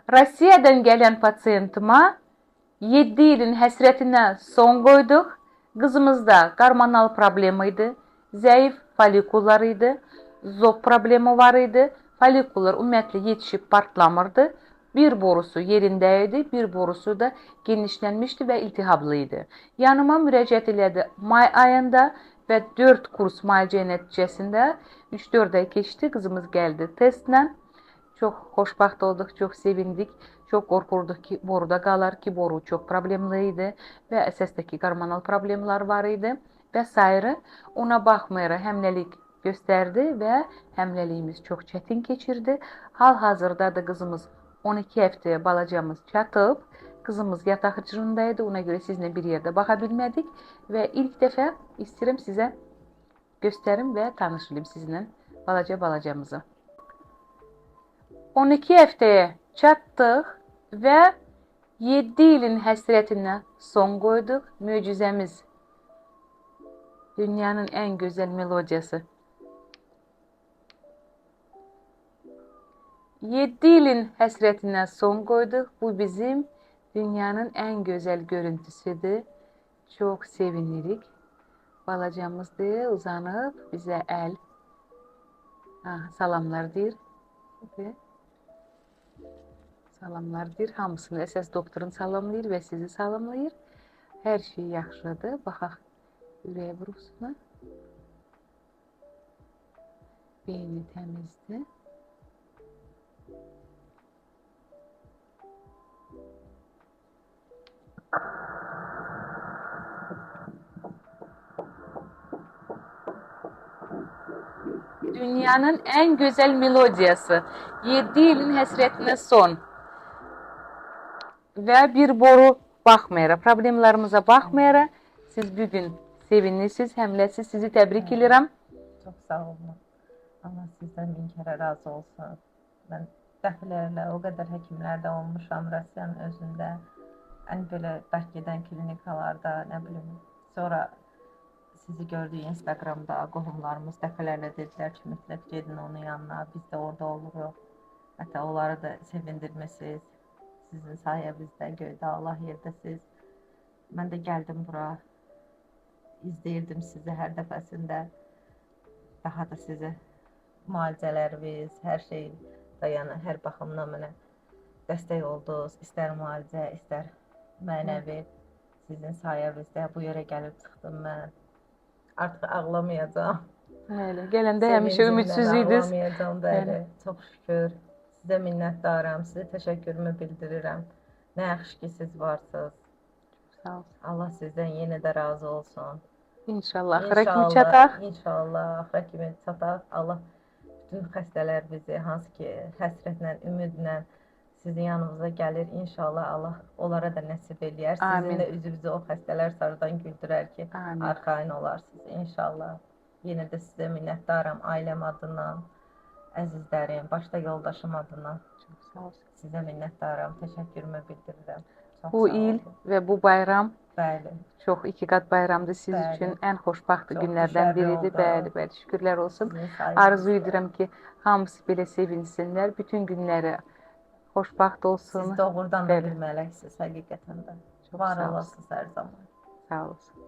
Rusiyadan gələn pasiyentima 7 ilin həsrətinə son qoyduq. Qızımızda hormonal problem idi, zəif folikullar idi, zob problemi var idi. Folikullar ümumiyyətlə yetişib partlamırdı. Bir borusu yerində idi, bir borusu da genişlənmişdi və iltihablı idi. Yanıma müraciət elədi may ayında və 4 kurs müalicə nəticəsində 3-4 ay keçdi, qızımız gəldi testlə. Çox xoşbəxt olduq, çox sevindik. Çox qorxurduq ki, boruda qalar ki, boru çox problemli idi və əsasdakı hormonal problemlər var idi və s. Ona baxmayaraq həmləlik göstərdi və həmləliyimiz çox çətin keçirdi. Hal-hazırda da qızımız 12 həftəyə balacamız çatıb. Qızımız yataq hıcrındaydı, ona görə sizinlə bir yerdə baxa bilmədik və ilk dəfə istəyirəm sizə göstərim və tanışlayım sizinlə balacamızı. 12 həftəyə çatdıq və 7 ilin həsrətinə son qoyduq. Möcüzəmiz, dünyanın ən gözəl melodiyası. 7 ilin həsrətinə son qoyduq. Bu bizim dünyanın ən gözəl görüntüsüdür. Çox sevinirik. Balacamızdır, uzanıb bizə əl salamlar deyir. Salamlar deyir. Hamısını əsas doktorun salamlayır və sizi salamlayır. Hər şey yaxşıdır. Baxaq ürəyə vurusuna. Beyni təmizdir. Dünyanın ən gözəl melodiyası. 7 ilin həsrətinə son. Və bir boru baxmayaraq, problemlərimizə baxmayaraq, siz bugün sevinirsiniz, həmləsiz. Sizi təbrik edirəm. Çox sağ olun. Allah sizdən min kərə razı olsun. Mən dəfələrlə o qədər həkimlərdə olmuşam Rusiyanın özündə. Ən belə bərk gedən klinikalarda, nə bilim, sonra sizi gördük Instagramda, qohumlarımız dəfələrlə dedilər ki, mütləq gedin onun yanına, biz də orada oluruq. Hətta onları da sevindirmisiniz. Sizin sayənizdə göydə Allah yerdəsiz. Mən də gəldim bura, izləyirdim sizi hər dəfəsində. Daha da sizə müalicələriniz, hər şey dayanır, hər baxımdan mənə dəstək oldunuz. İstər müalicə, istər mənəvi. Sizin sayənizdə bu yerə gəlib çıxdım mən. Artıq ağlamayacağam. Bəli, gələndə həmişə ümidsiz idiniz. Ağlamayacağam, bəli. Çox şükür. Sizə minnətdaram, sizə təşəkkürümü bildirirəm. Nə yaxşı ki, siz varsınız. Sağ olun. Allah sizdən yenə də razı olsun. İnşallah, axıra kimi çataq. İnşallah, axıra kimi çataq. Allah bütün xəstələr bizi, hansı ki, həsrətlə, ümidlə sizin yanınıza gəlir. İnşallah Allah onlara da nəsib eləyər. Sizin də üzünüzü o xəstələr sarıdan güldürər ki, arxayın olarsınız. İnşallah. Yenə də sizə minnətdaram ailəm adından. Əzizlərim, başda yoldaşım adına sizə minnətdaram, təşəkkürümü bildirirəm. Bu il və bu bayram bəli, çox iki qat bayramdır siz üçün. Ən xoşbəxt günlərdən biridir. Bəli, bəli, şükürlər olsun. Arzu edirəm ki, hamısı belə sevinsinlər. Bütün günləri xoşbəxt olsun. Siz doğrudan da bir mələksiniz, həqiqətən də. Var olasınız hər zaman. Sağ olsun.